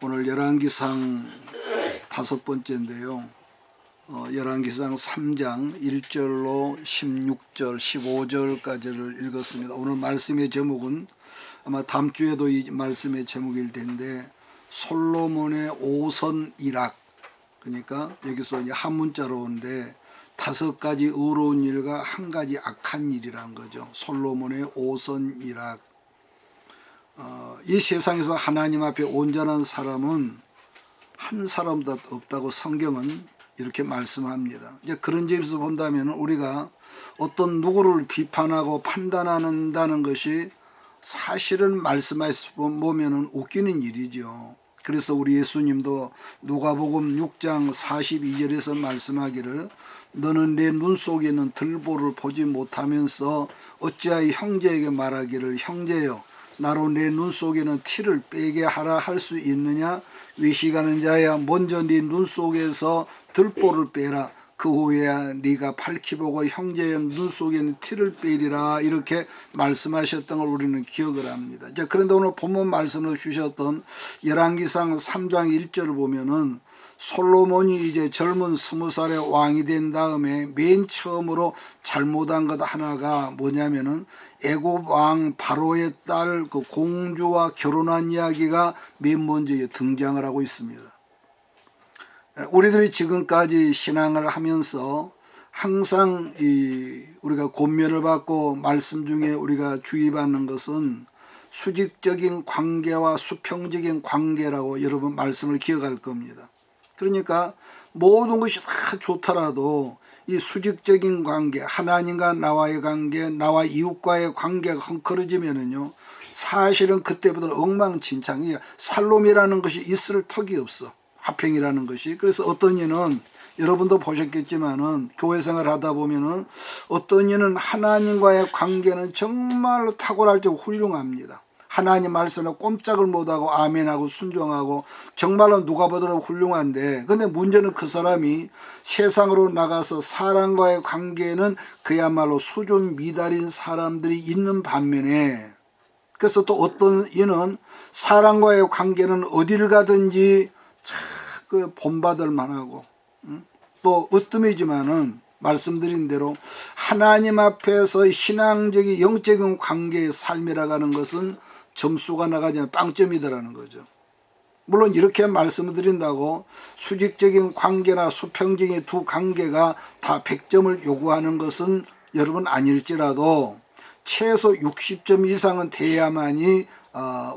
오늘 열왕기상 5번째인데요. 열왕기상 3장 1절로 16절, 15절까지를 읽었습니다. 오늘 말씀의 제목은 아마 다음 주에도 이 말씀의 제목일 텐데 솔로몬의 오선일악, 그러니까 여기서 이제 한 문자로 오는데 5가지 의로운 일과 1가지 악한 일이란 거죠. 솔로몬의 오선일악. 이 세상에서 하나님 앞에 온전한 사람은 한 사람도 없다고 성경은 이렇게 말씀합니다. 이제 그런 점에서 본다면 우리가 어떤 누구를 비판하고 판단한다는 것이 사실은 말씀에서 보면 웃기는 일이죠. 그래서 우리 예수님도 누가복음 6장 42절에서 말씀하기를 너는 내 눈 속에 있는 들보를 보지 못하면서 어찌하여 형제에게 말하기를 형제여 나로 내 눈 속에는 티를 빼게 하라 할 수 있느냐? 외식하는 자야 먼저 네 눈 속에서 들보를 빼라. 그 후에야 네가 밝히 보고 형제의 눈 속에는 티를 빼리라. 이렇게 말씀하셨던 걸 우리는 기억을 합니다. 자, 그런데 오늘 본문 말씀을 주셨던 열왕기상 3장 1절을 보면은 솔로몬이 이제 젊은 20살의 왕이 된 다음에 맨 처음으로 잘못한 것 하나가 뭐냐면은 애굽 왕 바로의 딸 그 공주와 결혼한 이야기가 맨 먼저 등장을 하고 있습니다. 우리들이 지금까지 신앙을 하면서 항상 우리가 권면을 받고 말씀 중에 우리가 주의받는 것은 수직적인 관계와 수평적인 관계라고 여러분 말씀을 기억할 겁니다. 그러니까 모든 것이 다 좋더라도 이 수직적인 관계, 하나님과 나와의 관계, 나와 이웃과의 관계가 헝클어지면은요, 사실은 그때보다는 엉망진창이야. 살롬이라는 것이 있을 턱이 없어. 화평이라는 것이. 그래서 어떤 이는 여러분도 보셨겠지만은 교회 생활 하다 보면은 어떤 이는 하나님과의 관계는 정말로 탁월할 때 훌륭합니다. 하나님 말씀을 꼼짝을 못하고 아멘하고 순종하고 정말로 누가 보더라도 훌륭한데, 근데 문제는 그 사람이 세상으로 나가서 사람과의 관계는 그야말로 수준 미달인 사람들이 있는 반면에, 그래서 또 어떤 이는 사람과의 관계는 어디를 가든지 그 본받을 만하고, 또 으뜸이지만은 말씀드린 대로 하나님 앞에서 신앙적인 영적인 관계의 삶이라고 하는 것은 점수가 나가지 않는 빵점이더라는 거죠. 물론 이렇게 말씀을 드린다고 수직적인 관계나 수평적인 두 관계가 다 100점을 요구하는 것은 여러분 아닐지라도 최소 60점 이상은 돼야만이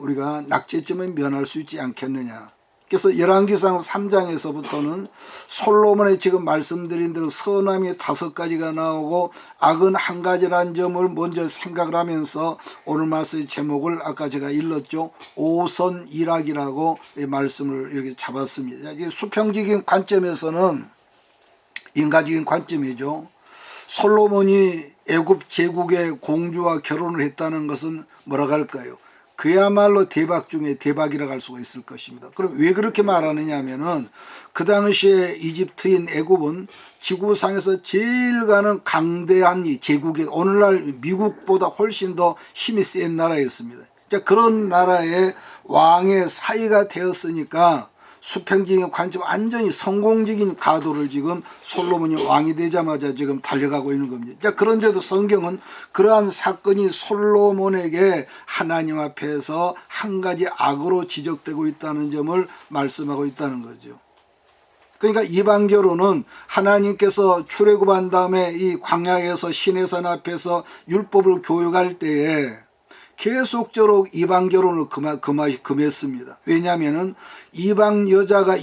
우리가 낙제점을 면할 수 있지 않겠느냐. 그래서 열왕기상 3장에서부터는 솔로몬의 지금 말씀드린 대로 선함이 5가지가 나오고 악은 1가지라는 점을 먼저 생각을 하면서 오늘 말씀의 제목을 아까 제가 읽었죠. 오선일악이라고 말씀을 이렇게 잡았습니다. 이게 수평적인 관점에서는 인간적인 관점이죠. 솔로몬이 애굽 제국의 공주와 결혼을 했다는 것은 뭐라고 할까요? 그야말로 대박 중에 대박이라고 할 수가 있을 것입니다. 그럼 왜 그렇게 말하느냐 하면은 그 당시에 이집트인 애굽은 지구상에서 제일 가는 강대한 제국이 오늘날 미국보다 훨씬 더 힘이 센 나라였습니다. 자, 그런 나라의 왕의 사이가 되었으니까 수평적인 관점, 완전히 성공적인 가도를 지금 솔로몬이 왕이 되자마자 지금 달려가고 있는 겁니다. 자, 그런데도 성경은 그러한 사건이 솔로몬에게 하나님 앞에서 1가지 악으로 지적되고 있다는 점을 말씀하고 있다는 거죠. 그러니까 이방 결혼은 하나님께서 출애굽한 다음에 이 광야에서 시내산 앞에서 율법을 교육할 때에 계속적으로 이방 결혼을 금했습니다. 왜냐하면은 이방 여자가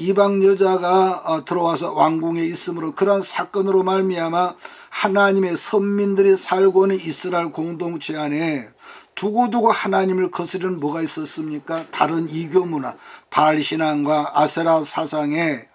들어와서 왕궁에 있으므로 그러한 사건으로 말미암아 하나님의 선민들이 살고 있는 이스라엘 공동체 안에 두고두고 하나님을 거스르는 뭐가 있었습니까? 다른 이교 문화, 바알 신앙과 아세라 사상의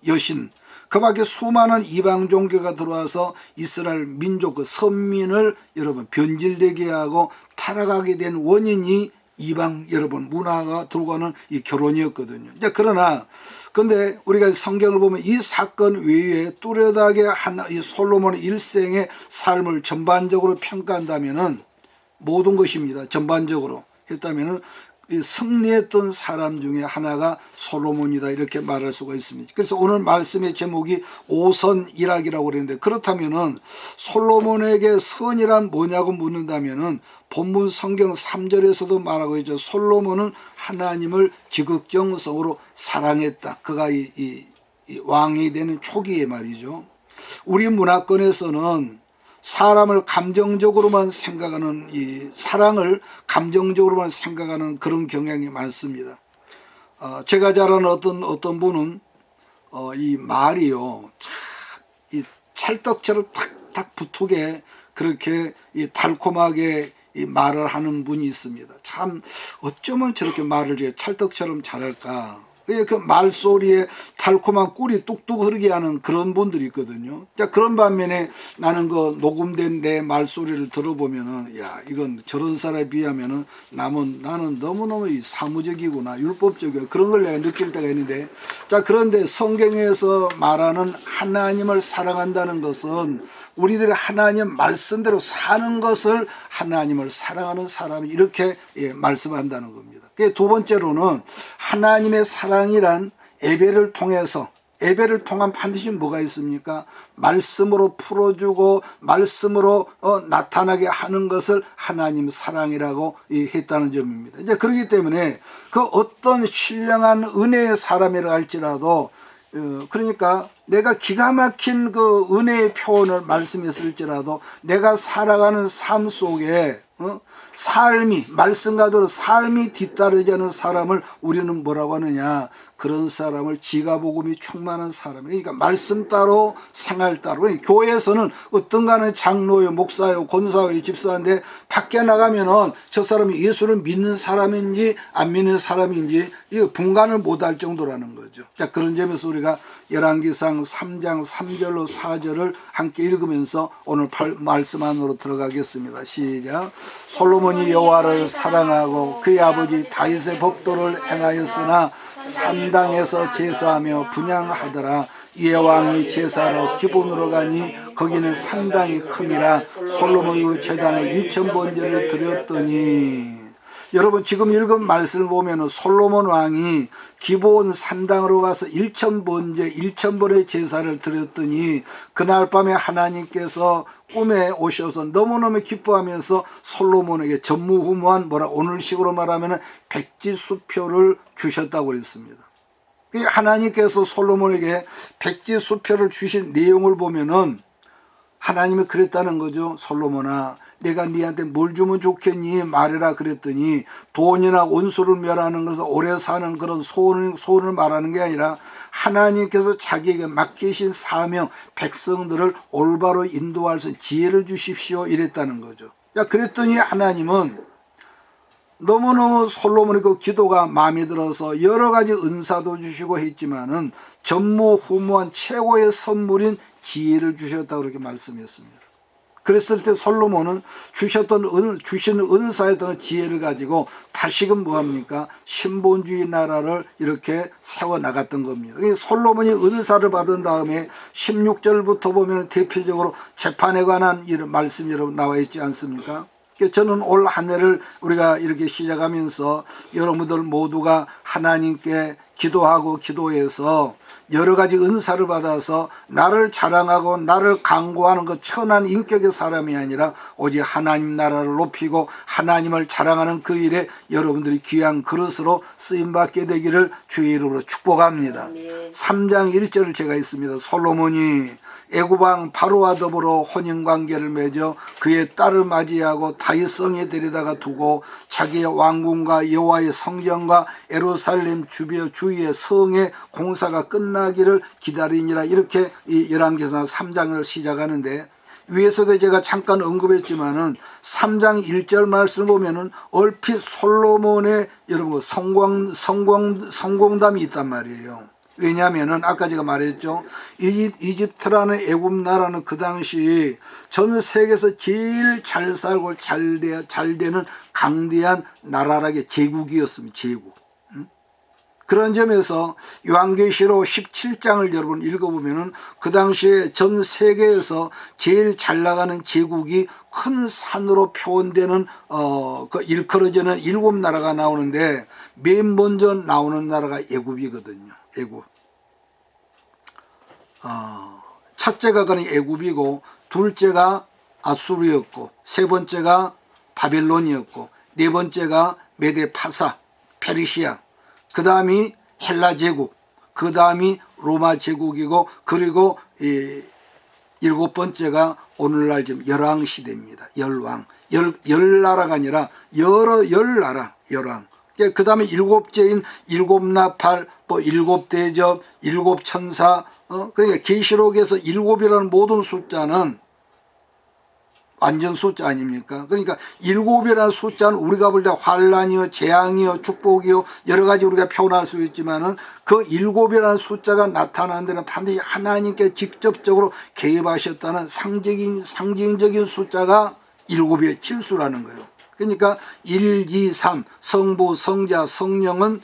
여신, 그 밖에 수많은 이방 종교가 들어와서 이스라엘 민족 그 선민을 여러분 변질되게 하고 타락하게 된 원인이 이방 여러분 문화가 들어가는 이 결혼이었거든요. 이제 그러나 근데 우리가 성경을 보면 이 사건 외에 뚜렷하게 이 솔로몬의 일생의 삶을 전반적으로 평가한다면은 모든 것입니다. 전반적으로 했다면은 이 승리했던 사람 중에 하나가 솔로몬이다 이렇게 말할 수가 있습니다. 그래서 오늘 말씀의 제목이 오선일학이라고 그랬는데, 그렇다면은 솔로몬에게 선이란 뭐냐고 묻는다면은 본문 성경 3절에서도 말하고 있죠. 솔로몬은 하나님을 지극정성으로 사랑했다. 그가 이 왕이 되는 초기에 말이죠. 우리 문화권에서는 사람을 감정적으로만 생각하는, 이 사랑을 감정적으로만 생각하는 그런 경향이 많습니다. 제가 잘 아는 어떤 분은 이 말이요, 이 찰떡처럼 탁탁 붙게 그렇게 이 달콤하게 이 말을 하는 분이 있습니다. 참 어쩌면 저렇게 말을 찰떡처럼 잘할까. 그 말소리에 달콤한 꿀이 뚝뚝 흐르게 하는 그런 분들이 있거든요. 그런 반면에 나는 그 녹음된 내 말소리를 들어보면은, 야, 이건 저런 사람에 비하면은 나는 너무너무 사무적이구나, 율법적이구나, 그런 걸 내가 느낄 때가 있는데, 자, 그런데 성경에서 말하는 하나님을 사랑한다는 것은 우리들이 하나님 말씀대로 사는 것을 하나님을 사랑하는 사람이 이렇게 말씀한다는 겁니다. 두 번째로는 하나님의 사랑이란 예배를 통해서, 예배를 통한 반드시 뭐가 있습니까? 말씀으로 풀어주고 말씀으로 나타나게 하는 것을 하나님 사랑이라고 했다는 점입니다. 이제 그렇기 때문에 그 어떤 신령한 은혜의 사람이라 할지라도, 그러니까 내가 기가 막힌 그 은혜의 표현을 말씀했을지라도 내가 살아가는 삶 속에 삶이, 말씀과도 삶이 뒤따르지 않은 사람을 우리는 뭐라고 하느냐, 그런 사람을 지가복음이 충만한 사람이에요. 그러니까 말씀 따로 생활 따로. 교회에서는 어떤가는 장로요, 목사요, 권사요, 집사인데 밖에 나가면은 저 사람이 예수를 믿는 사람인지 안 믿는 사람인지 이거 분간을 못할 정도라는 거죠. 자, 그런 점에서 우리가 열왕기상 3장 3절로 4절을 함께 읽으면서 오늘 말씀 안으로 들어가겠습니다. 시작. 솔로몬이 여호와를 사랑하고 그의 아버지 다윗의 법도를 행하였으나 산당에서 제사하며 분향하더라. 이에 왕이 제사로 기본으로 가니 거기는 산당이 큼이라. 솔로몬이 제단에 1,000번제를 드렸더니, 여러분 지금 읽은 말씀을 보면 솔로몬 왕이 기본 산당으로 가서 1,000번의 제사를 드렸더니 그날 밤에 하나님께서 꿈에 오셔서 너무너무 기뻐하면서 솔로몬에게 전무후무한, 오늘식으로 말하면 백지수표를 주셨다고 그랬습니다. 하나님께서 솔로몬에게 백지수표를 주신 내용을 보면은 하나님이 그랬다는 거죠. 솔로몬아, 내가 네한테 뭘 주면 좋겠니? 말해라 그랬더니, 돈이나 원수를 멸하는 것은 오래 사는 그런 소원을 말하는 게 아니라 하나님께서 자기에게 맡기신 사명, 백성들을 올바로 인도할 수 있는 지혜를 주십시오 이랬다는 거죠. 그랬더니 하나님은 너무너무 솔로몬의 그 기도가 마음에 들어서 여러 가지 은사도 주시고 했지만은 전무후무한 최고의 선물인 지혜를 주셨다고 그렇게 말씀했습니다. 그랬을 때 솔로몬은 주시는 은사였던 지혜를 가지고 다시금 뭐합니까? 신본주의 나라를 이렇게 세워나갔던 겁니다. 솔로몬이 은사를 받은 다음에 16절부터 보면 대표적으로 재판에 관한 이런 말씀이 여러분 나와 있지 않습니까? 저는 올 한 해를 우리가 이렇게 시작하면서 여러분들 모두가 하나님께 기도하고 기도해서 여러 가지 은사를 받아서 나를 자랑하고 나를 강구하는 그 천한 인격의 사람이 아니라 오직 하나님 나라를 높이고 하나님을 자랑하는 그 일에 여러분들이 귀한 그릇으로 쓰임받게 되기를 주의 이름으로 축복합니다. 3장 1절을 제가 있습니다. 솔로몬이 애굽왕 바로와 더불어 혼인관계를 맺어 그의 딸을 맞이하고 다윗성에 데려다가 두고 자기의 왕궁과 여호와의 성전과 예루살렘 주위의 성의 공사가 끝나기를 기다리니라. 이렇게 이 열왕기상 3장을 시작하는데, 위에서도 제가 잠깐 언급했지만은 3장 1절 말씀을 보면은 얼핏 솔로몬의 여러분 성공담이 있단 말이에요. 왜냐하면은 아까 제가 말했죠. 이집트라는 애굽 나라는 그 당시 전 세계에서 제일 잘 살고 잘 되는 강대한 나라라게 제국이었습니다. 제국. 그런 점에서 요한계시록 17장을 여러분 읽어보면은 그 당시에 전 세계에서 제일 잘 나가는 제국이 큰 산으로 표현되는 그 일컬어지는 7나라가 나오는데 맨 먼저 나오는 나라가 애굽이거든요. 애굽. 첫째가 그는 애굽이고 둘째가 아수르였고 세 번째가 바벨론이었고 네 번째가 메데파사 페르시아, 그 다음이 헬라 제국, 그 다음이 로마 제국이고 그리고 일곱 번째가 오늘날 지금 열왕 시대입니다. 열왕. 열 나라가 아니라 열 나라, 열왕. 그 다음에 일곱째인 일곱나팔, 또 일곱대접, 일곱천사, 그러니까 계시록에서 일곱이라는 모든 숫자는 완전 숫자 아닙니까? 그러니까 일곱이라는 숫자는 우리가 볼 때 환란이요, 재앙이요, 축복이요 여러 가지 우리가 표현할 수 있지만은 그 일곱이라는 숫자가 나타나는 데는 반드시 하나님께 직접적으로 개입하셨다는 상징적인 숫자가 일곱의 칠수라는 거예요. 그러니까 1, 2, 3 성부, 성자, 성령은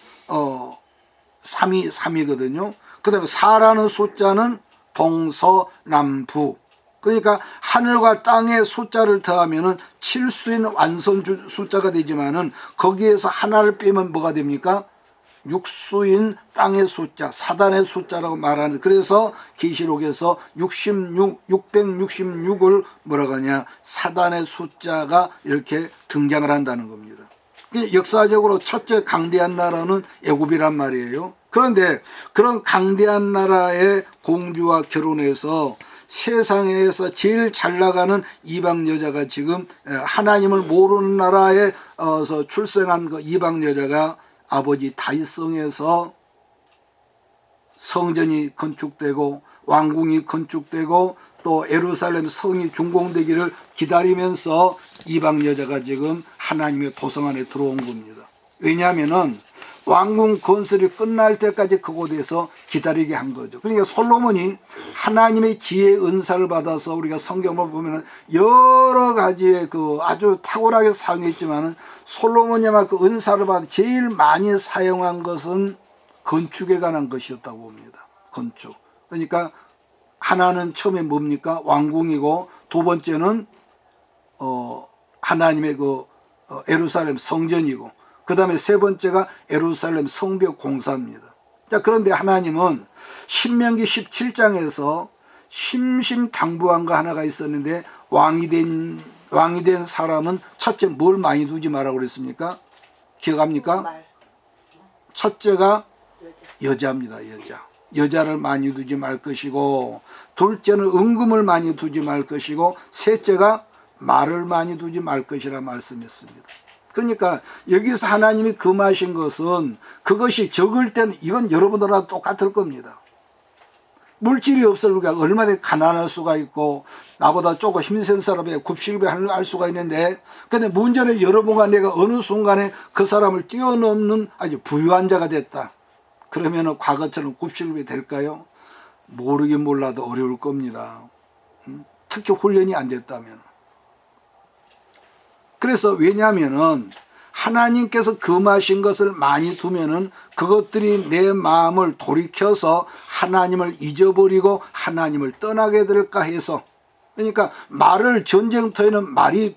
3이거든요. 그 다음에 4라는 숫자는 동서남북. 그러니까 하늘과 땅의 숫자를 더하면은 칠수인 완성 숫자가 되지만은 거기에서 하나를 빼면 뭐가 됩니까? 육수인 땅의 숫자, 사단의 숫자라고 말하는. 그래서 계시록에서 666을 뭐라고 하냐? 사단의 숫자가 이렇게 등장을 한다는 겁니다. 역사적으로 첫째 강대한 나라는 애굽이란 말이에요. 그런데 그런 강대한 나라의 공주와 결혼해서 세상에서 제일 잘 나가는 이방 여자가 지금 하나님을 모르는 나라에서 출생한 그 이방 여자가 아버지 다윗성에서 성전이 건축되고 왕궁이 건축되고 또 예루살렘 성이 준공되기를 기다리면서 이방 여자가 지금 하나님의 도성 안에 들어온 겁니다. 왜냐하면은 왕궁 건설이 끝날 때까지 그곳에서 기다리게 한 거죠. 그러니까 솔로몬이 하나님의 지혜의 은사를 받아서 우리가 성경을 보면은 여러 가지의 그 아주 탁월하게 사용했지만은 솔로몬이만 그 은사를 받아 제일 많이 사용한 것은 건축에 관한 것이었다고 봅니다. 건축. 그러니까 하나는 처음에 뭡니까? 왕궁이고 두 번째는 하나님의 그 예루살렘 성전이고 그 다음에 세 번째가 예루살렘 성벽 공사입니다. 자, 그런데 하나님은 신명기 17장에서 심심당부한 거 하나가 있었는데 왕이 된 사람은 첫째 뭘 많이 두지 말라고 그랬습니까? 기억합니까? 첫째가 여자입니다. 여자를 많이 두지 말 것이고 둘째는 은금을 많이 두지 말 것이고 셋째가 말을 많이 두지 말 것이라 말씀했습니다. 그러니까 여기서 하나님이 금하신 것은 그것이 적을 때는 이건 여러분들하고 똑같을 겁니다. 물질이 없을 우리가 얼마나 가난할 수가 있고 나보다 조금 힘센 사람이 굽실배 할 수가 있는데 근데 문제는 여러분과 내가 어느 순간에 그 사람을 뛰어넘는 아주 부유한 자가 됐다. 그러면 과거처럼 굽실배 될까요? 모르긴 몰라도 어려울 겁니다. 특히 훈련이 안 됐다면. 그래서 왜냐하면은 하나님께서 금하신 것을 많이 두면은 그것들이 내 마음을 돌이켜서 하나님을 잊어버리고 하나님을 떠나게 될까 해서 그러니까 말을 전쟁터에는 말이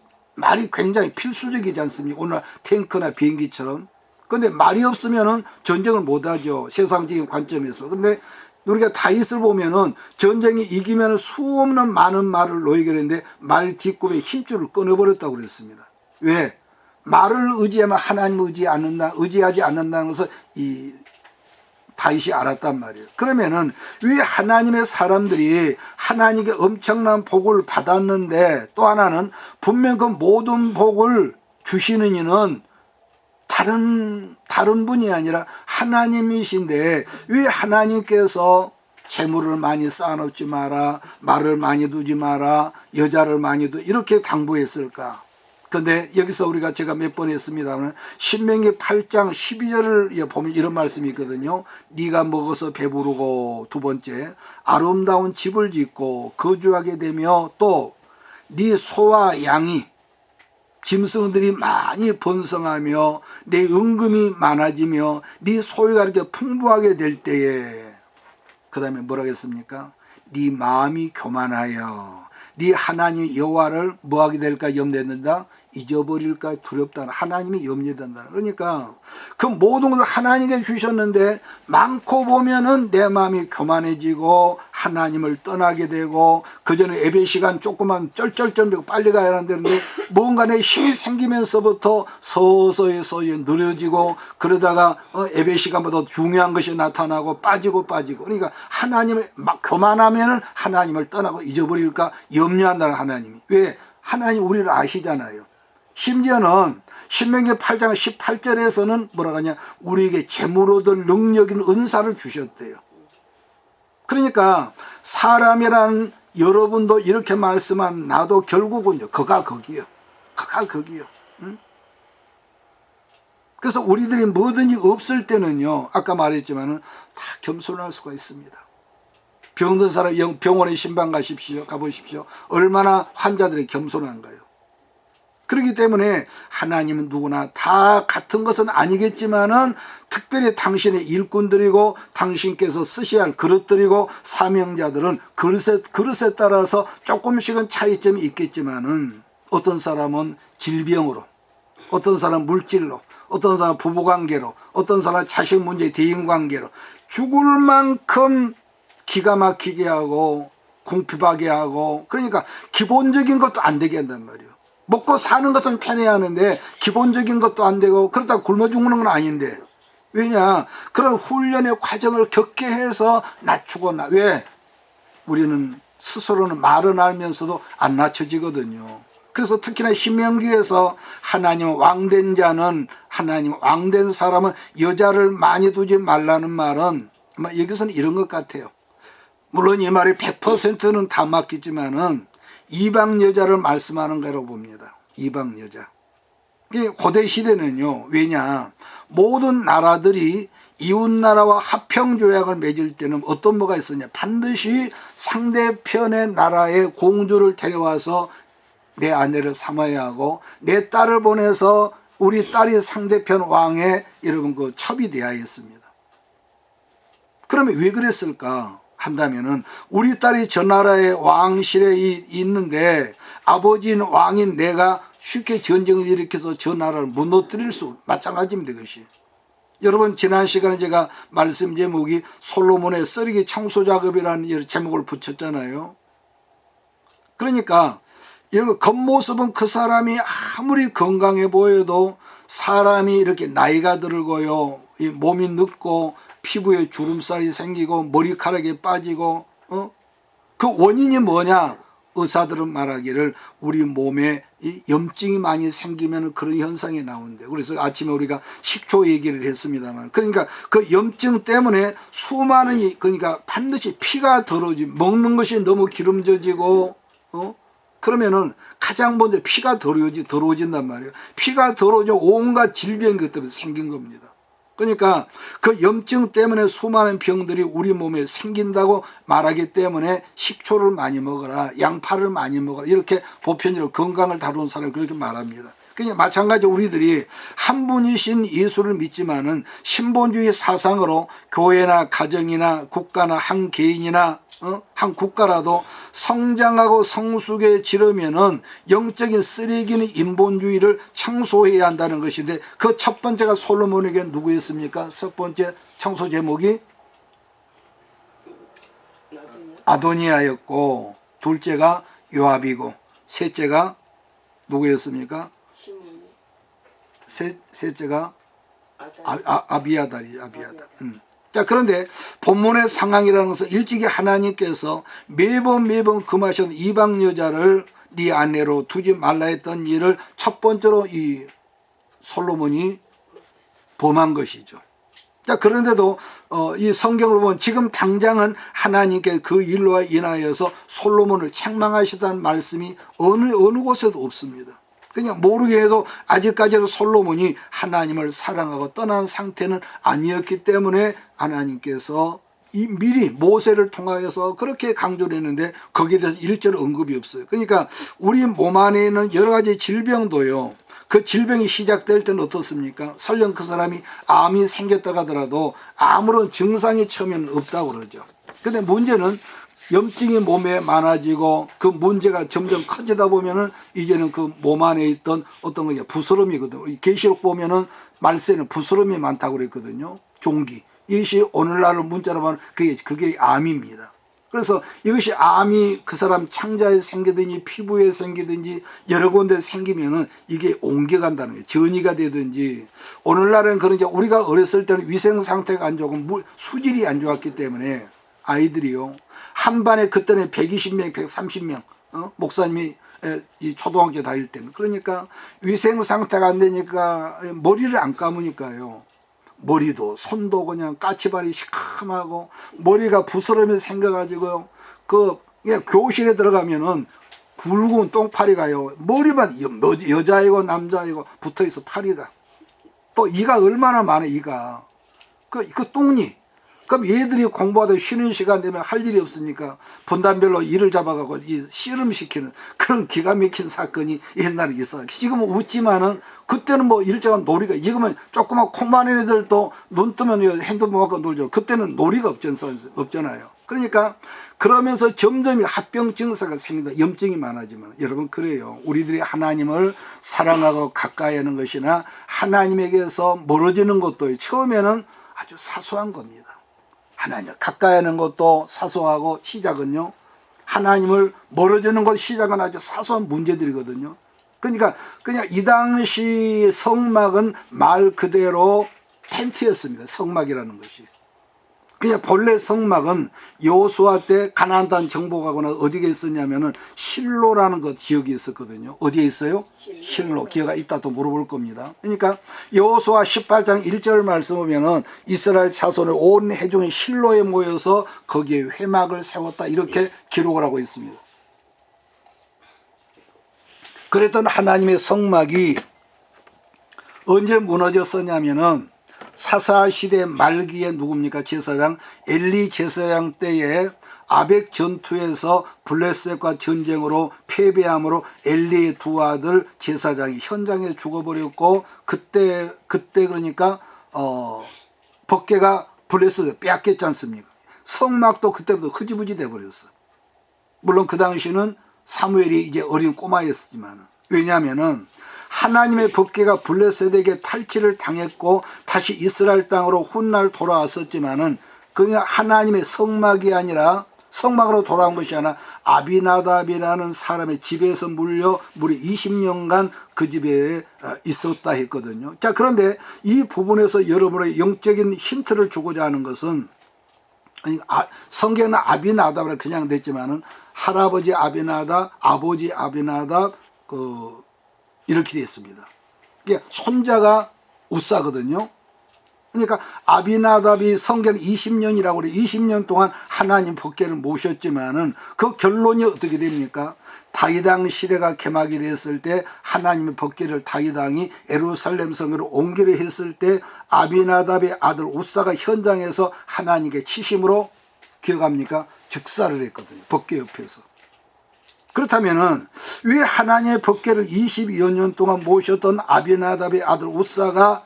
굉장히 필수적이지 않습니까? 오늘 탱크나 비행기처럼. 근데 말이 없으면은 전쟁을 못하죠. 세상적인 관점에서. 근데 우리가 다윗을 보면은 전쟁이 이기면 수없는 많은 말을 놓이게 되는데 말 뒷굽에 힘줄을 끊어버렸다고 그랬습니다. 왜? 말을 의지하면 하나님을 의지하지 않는다는 것을 이 다윗이 알았단 말이에요. 그러면은 왜 하나님의 사람들이 하나님께 엄청난 복을 받았는데 또 하나는 분명 그 모든 복을 주시는 이는 다른 분이 아니라 하나님이신데 왜 하나님께서 재물을 많이 쌓아놓지 마라, 말을 많이 두지 마라, 여자를 많이 이렇게 당부했을까? 근데 여기서 우리가 제가 몇 번 했습니다만 신명기 8장 12절을 보면 이런 말씀이 있거든요. 네가 먹어서 배부르고 두 번째 아름다운 집을 짓고 거주하게 되며 또 네 소와 양이 짐승들이 많이 번성하며 내 은금이 많아지며 네 소유가 이렇게 풍부하게 될 때에 그 다음에 뭐라고 했습니까? 네 마음이 교만하여 네 하나님 여호와를 뭐하게 될까 염려된다? 잊어버릴까 두렵다. 하나님이 염려된다. 그러니까 그 모든 것을 하나님께 주셨는데 많고 보면은 내 마음이 교만해지고 하나님을 떠나게 되고 그 전에 예배 시간 조금만 쩔쩔쩔 빨리 가야 하는데 뭔가 내 힘이 생기면서부터 서서히 느려지고 그러다가 예배 시간보다 중요한 것이 나타나고 빠지고 그러니까 하나님을 막 교만하면은 하나님을 떠나고 잊어버릴까 염려한다는 하나님이. 왜? 하나님 우리를 아시잖아요. 심지어는 신명기 8장 18절에서는 뭐라고 하냐, 우리에게 재물 얻을 능력인 은사를 주셨대요. 그러니까 사람이란 여러분도 이렇게 말씀한 나도 결국은요, 그가 거기요. 응? 그래서 우리들이 뭐든지 없을 때는요, 아까 말했지만은 다 겸손할 수가 있습니다. 병든 사람 병원에 신방 가보십시오. 얼마나 환자들이 겸손한가요? 그렇기 때문에 하나님은 누구나 다 같은 것은 아니겠지만은 특별히 당신의 일꾼들이고 당신께서 쓰셔야 할 그릇들이고 사명자들은 그릇에 따라서 조금씩은 차이점이 있겠지만은 어떤 사람은 질병으로, 어떤 사람은 물질로, 어떤 사람은 부부관계로, 어떤 사람은 자식 문제, 대인관계로 죽을 만큼 기가 막히게 하고 궁핍하게 하고, 그러니까 기본적인 것도 안 되게 한단 말이에요. 먹고 사는 것은 편해야 하는데 기본적인 것도 안 되고 그러다 굶어 죽는 건 아닌데, 왜냐? 그런 훈련의 과정을 겪게 해서 낮추고 왜? 우리는 스스로는 말은 알면서도 안 낮춰지거든요. 그래서 특히나 신명기에서 하나님 왕된 자는, 하나님 왕된 사람은 여자를 많이 두지 말라는 말은 아마 여기서는 이런 것 같아요. 물론 이 말이 100%는 다 맞겠지만은 이방 여자를 말씀하는 거라고 봅니다. 이방 여자. 고대 시대는요, 왜냐, 모든 나라들이 이웃나라와 합평조약을 맺을 때는 어떤 뭐가 있었냐, 반드시 상대편의 나라의 공주를 데려와서 내 아내를 삼아야 하고 내 딸을 보내서 우리 딸이 상대편 왕의 여러분 그 첩이 되어야 했습니다. 그러면 왜 그랬을까 한다면은, 우리 딸이 저 나라의 왕실에 있는데 아버지인 왕인 내가 쉽게 전쟁을 일으켜서 저 나라를 무너뜨릴 수, 마찬가지입니다. 그것이. 여러분, 지난 시간에 제가 말씀 제목이 솔로몬의 썰기 청소 작업이라는 제목을 붙였잖아요. 그러니까 이런 겉모습은 그 사람이 아무리 건강해 보여도 사람이 이렇게 나이가 들고요, 이 몸이 늙고 피부에 주름살이 생기고 머리카락이 빠지고, 그 원인이 뭐냐? 의사들은 말하기를 우리 몸에 이 염증이 많이 생기면 그런 현상이 나온대. 그래서 아침에 우리가 식초 얘기를 했습니다만, 그러니까 그 염증 때문에 수많은, 그러니까 반드시 피가 더러워지, 먹는 것이 너무 기름져지고, 그러면은 가장 먼저 피가 더러워진단 말이에요. 피가 더러워져 온갖 질병 것들이 생긴 겁니다. 그러니까 그 염증 때문에 수많은 병들이 우리 몸에 생긴다고 말하기 때문에 식초를 많이 먹어라, 양파를 많이 먹어라, 이렇게 보편적으로 건강을 다루는 사람이 그렇게 말합니다. 그러니까 마찬가지로 우리들이 한 분이신 예수를 믿지만은 신본주의 사상으로 교회나 가정이나 국가나 한 개인이나 한 국가라도 성장하고 성숙해지려면은 영적인 쓰레기는 인본주의를 청소해야 한다는 것인데, 그 첫 번째가 솔로몬에게 누구였습니까? 첫 번째 청소 제목이 아도니아였고, 둘째가 요압이고, 셋째가 누구였습니까? 셋째가 아비아달이죠. 아비아달. 자, 그런데 본문의 상황이라는 것은 일찍이 하나님께서 매번 금하셨던 이방 여자를 네 아내로 두지 말라 했던 일을 첫 번째로 이 솔로몬이 범한 것이죠. 자, 그런데도 이 성경을 보면 지금 당장은 하나님께 그 일로 인하여서 솔로몬을 책망하시다는 말씀이 어느 곳에도 없습니다. 그냥 모르게 해도 아직까지도 솔로몬이 하나님을 사랑하고 떠난 상태는 아니었기 때문에 하나님께서 미리 모세를 통하여서 그렇게 강조를 했는데 거기에 대해서 일절 언급이 없어요. 그러니까 우리 몸 안에 있는 여러 가지 질병도요, 그 질병이 시작될 때는 어떻습니까? 설령 그 사람이 암이 생겼다고 하더라도 아무런 증상이 처음에는 없다고 그러죠. 근데 문제는 염증이 몸에 많아지고 그 문제가 점점 커지다 보면은 이제는 그 몸 안에 있던 어떤 거냐, 부스럼이거든요. 계시록 보면은 말세는 부스럼이 많다고 그랬거든요. 종기. 이것이 오늘날 문자로 보면 그게 암입니다. 그래서 이것이 암이 그 사람 창자에 생기든지 피부에 생기든지 여러 군데 생기면은 이게 옮겨간다는 거예요. 전이가 되든지. 오늘날은 그러니까 우리가 어렸을 때는 위생 상태가 안 좋고 수질이 안 좋았기 때문에 아이들이요, 한 반에 그때는 120명, 130명, 목사님이 이 초등학교 다닐 때는. 그러니까 위생 상태가 안 되니까 머리를 안 감으니까요, 머리도 손도 그냥 까치발이 시커하고 머리가 부스럼이 생겨가지고요, 그냥 교실에 들어가면은 굵은 똥파리가요, 머리만 여자이고 남자이고 붙어있어. 파리가 또 이가 얼마나 많아. 이가 그 똥이. 그럼 얘들이 공부하다 쉬는 시간 되면 할 일이 없으니까 분단별로 일을 잡아가고 씨름시키는 그런 기가 막힌 사건이 옛날에 있어요. 지금은 웃지만은 그때는 뭐 일정한 놀이가, 지금은 조그만 콩만한 애들도 눈 뜨면 핸드폰 갖고 놀죠. 그때는 놀이가 없잖아요. 그러니까 그러면서 점점 합병 증세가 생긴다. 염증이 많아지면. 여러분, 그래요. 우리들이 하나님을 사랑하고 가까이 하는 것이나 하나님에게서 멀어지는 것도 처음에는 아주 사소한 겁니다. 하나님 가까이 하는 것도 사소하고, 시작은요, 하나님을 멀어지는 것 시작은 아주 사소한 문제들이거든요. 그러니까 그냥 이 당시 성막은 말 그대로 텐트였습니다. 성막이라는 것이. 그냥 본래 성막은 여호수아 때 가나안 땅 정복하거나 어디에 있었냐면은 실로라는 것 지역이 있었거든요. 어디에 있어요? 실로. 기회가 있다 또 물어볼 겁니다. 그러니까 여호수아 18장 1절 말씀 보면은 이스라엘 자손의 온 회중이 실로에 모여서 거기에 회막을 세웠다, 이렇게 기록을 하고 있습니다. 그랬던 하나님의 성막이 언제 무너졌었냐면은 사사 시대 말기에 누굽니까? 제사장 엘리 제사장 때에 아벡 전투에서 블레셋과 전쟁으로 패배함으로 엘리의 두 아들 제사장이 현장에 죽어버렸고, 그때 그러니까 법궤가 블레셋을 빼앗겼지 않습니까? 성막도 그때부터 흐지부지 돼버렸어. 물론 그 당시는 사무엘이 이제 어린 꼬마였지만, 왜냐하면은 하나님의 법궤가 블레셋에게 탈취를 당했고 다시 이스라엘 땅으로 훗날 돌아왔었지만은 그냥 하나님의 성막이 아니라, 성막으로 돌아온 것이 아니라 아비나답이라는 사람의 집에서 물려 무려 20년간 그 집에 있었다 했거든요. 자, 그런데 이 부분에서 여러분의 영적인 힌트를 주고자 하는 것은, 성경은 아비나답이라 그냥 냈지만은 할아버지 아비나답, 아버지 아비나답, 이렇게 되어 있습니다. 손자가 우사거든요. 그러니까 아비나답이 성경 20년이라고 그래. 20년 동안 하나님 법궤를 모셨지만은 그 결론이 어떻게 됩니까? 다윗 왕 시대가 개막이 됐을 때 하나님의 법궤를 다윗 왕이 예루살렘 성으로 옮기려 했을 때 아비나답의 아들 우사가 현장에서 하나님께 치심으로, 기억합니까? 즉사를 했거든요. 법궤 옆에서. 그렇다면은 왜 하나님의 법궤를 22년 동안 모셨던 아비나답의 아들 우사가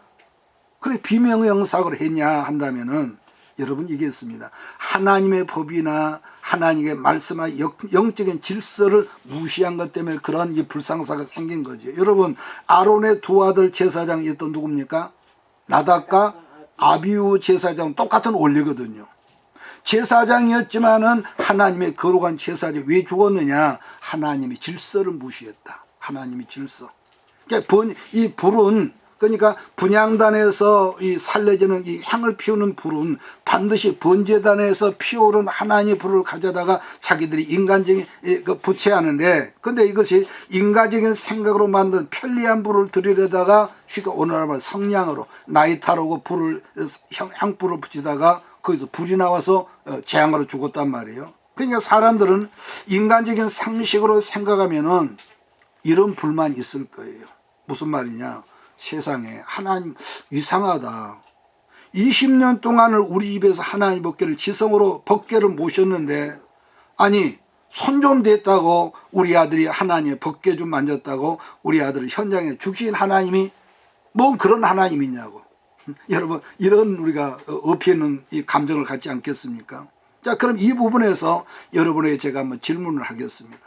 그래 비명영사를 했냐 한다면은, 여러분 이게 있습니다. 하나님의 법이나 하나님의 말씀한 영적인 질서를 무시한 것 때문에 그런 이 불상사가 생긴 거죠. 여러분, 아론의 두 아들 제사장이었던 누굽니까? 나답과 아비후 제사장, 똑같은 원리거든요. 제사장이었지만은 하나님의 거룩한 제사장이 왜 죽었느냐? 하나님의 질서를 무시했다. 하나님의 질서. 그러니까 이 불은, 그러니까 분향단에서 이 살려지는 이 향을 피우는 불은 반드시 번제단에서 피오른 하나님의 불을 가져다가 자기들이 인간적인 부채하는데, 근데 이것이 인간적인 생각으로 만든 편리한 불을 들이려다가 쉽게 오늘날 말 성냥으로 나이타르고 불을 향불을 붙이다가 거기서 불이 나와서 재앙으로 죽었단 말이에요. 그러니까 사람들은 인간적인 상식으로 생각하면은 이런 불만 있을 거예요. 무슨 말이냐? 세상에 하나님 이상하다. 20년 동안을 우리 집에서 하나님 법궤를 지성으로 법궤를 모셨는데, 아니 손 좀 댔다고 우리 아들이 하나님의 법궤 좀 만졌다고 우리 아들을 현장에 죽이신 하나님이 뭔 그런 하나님이냐고. 여러분, 이런 우리가 업히는 이 감정을 갖지 않겠습니까? 자, 그럼 이 부분에서 여러분에게 제가 한번 질문을 하겠습니다.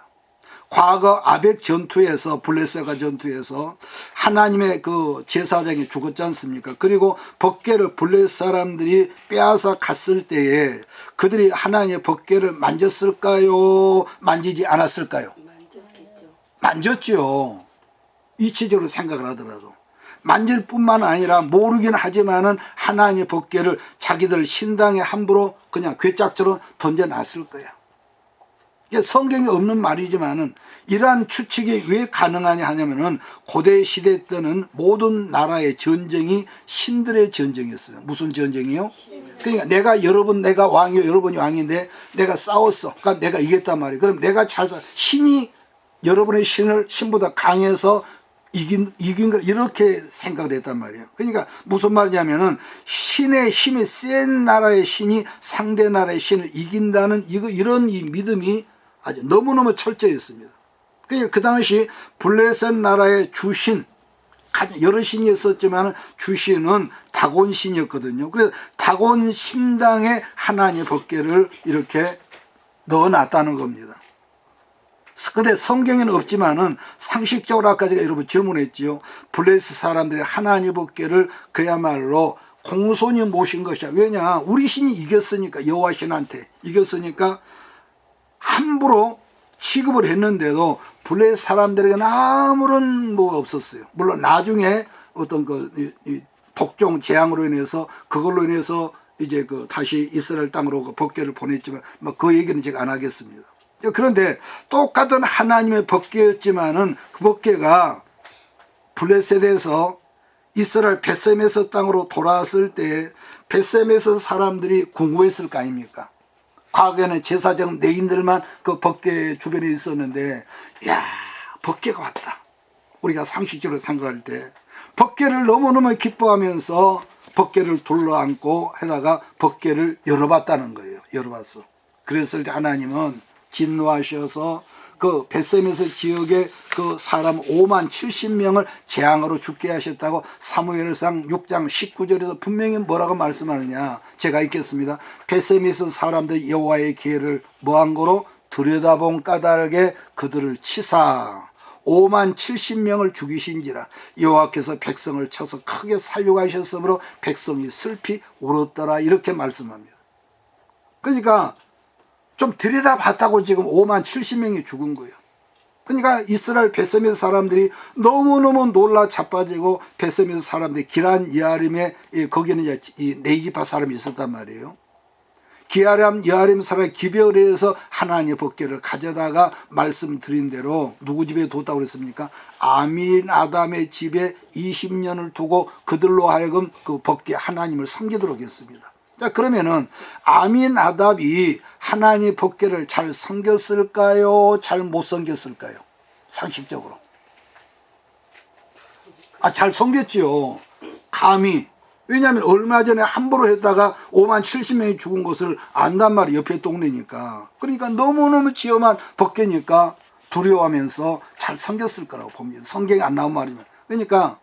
과거 아벡 전투에서, 블레셋과 전투에서 하나님의 그 제사장이 죽었지 않습니까? 그리고 법궤를 블레셋 사람들이 빼앗아 갔을 때에 그들이 하나님의 법궤를 만졌을까요? 만지지 않았을까요? 만졌죠. 이치적으로 생각을 하더라도. 만질 뿐만 아니라 모르긴 하지만은 하나님의 법궤를 자기들 신당에 함부로 그냥 괴짝처럼 던져놨을 거야. 이게 성경에 없는 말이지만은 이러한 추측이 왜 가능하냐 하냐면은 고대 시대 때는 모든 나라의 전쟁이 신들의 전쟁이었어요. 무슨 전쟁이요? 그러니까 내가 왕이요, 여러분이 왕인데 내가 싸웠어. 그러니까 내가 이겼단 말이에요. 그럼 내가 신이 여러분의 신보다 강해서 이긴 걸 이렇게 생각을 했단 말이에요. 그러니까 무슨 말이냐면은 신의 힘이 센 나라의 신이 상대 나라의 신을 이긴다는 이런 이 믿음이 아주 너무너무 철저했습니다. 그러니까 그 당시 블레셋 나라의 주신, 여러 신이 있었지만 주신은 다곤 신이었거든요. 그래서 다곤 신당에 하나님의 법궤를 이렇게 넣어놨다는 겁니다. 근데 성경에는 없지만은 상식적으로 아까 제가 여러분 질문했지요. 블레셋 사람들이 하나님의 법궤를 그야말로 공손히 모신 것이야. 왜냐? 우리 신이 이겼으니까, 여호와 신한테 이겼으니까 함부로 취급을 했는데도 블레셋 사람들에게는 아무런 뭐가 없었어요. 물론 나중에 어떤 독종 재앙으로 인해서 그걸로 인해서 이제 다시 이스라엘 땅으로 법궤를 보냈지만 뭐 그 얘기는 제가 안 하겠습니다. 그런데 똑같은 하나님의 법궤였지만은 그 법궤가 블레셋에서 이스라엘 베셈에서 땅으로 돌아왔을 때 베셈에서 사람들이 궁금했을 거 아닙니까? 과거에는 제사장 내인들만 그 법궤 주변에 있었는데, 야, 법궤가 왔다. 우리가 상식적으로 생각할 때 법궤를 너무너무 기뻐하면서 법궤를 둘러안고 하다가 법궤를 열어봤다는 거예요. 열어봤어. 그랬을 때 하나님은 진노하셔서 그 베셈에서 지역에 그 사람 5만 70명을 재앙으로 죽게 하셨다고 사무엘상 6장 19절에서 분명히 뭐라고 말씀하느냐, 제가 읽겠습니다. 베셈에서 사람들 여호와의 기회를 뭐한 거로 들여다본 까닭에 그들을 치사 5만 70명을 죽이신지라 여호와께서 백성을 쳐서 크게 살려가셨으므로 백성이 슬피 울었더라, 이렇게 말씀합니다. 그러니까 좀 들여다봤다고 지금 5만 70명이 죽은 거예요. 그러니까 이스라엘 베셈에서 사람들이 너무너무 놀라 자빠지고, 베셈에서 사람들이 기란 여아림에, 거기는 이제 이 네이지파 사람이 있었단 말이에요. 기아람 여아림 사람 기별에서 하나님의 법궤를 가져다가 말씀드린 대로 누구 집에 뒀다고 그랬습니까? 아민아담의 집에 20년을 두고 그들로 하여금 그 법궤 하나님을 섬기도록 했습니다. 자, 그러면은 아민아답이 하나님의 법궤를 잘 섬겼을까요? 잘 못 섬겼을까요? 상식적으로. 잘 섬겼지요. 감히. 왜냐하면 얼마 전에 함부로 했다가 5만 70명이 죽은 것을 안단 말이에요. 옆에 동네니까. 그러니까 너무너무 지엄한 법궤니까 두려워하면서 잘 섬겼을 거라고 봅니다. 성경에 안 나온 말이면. 그러니까,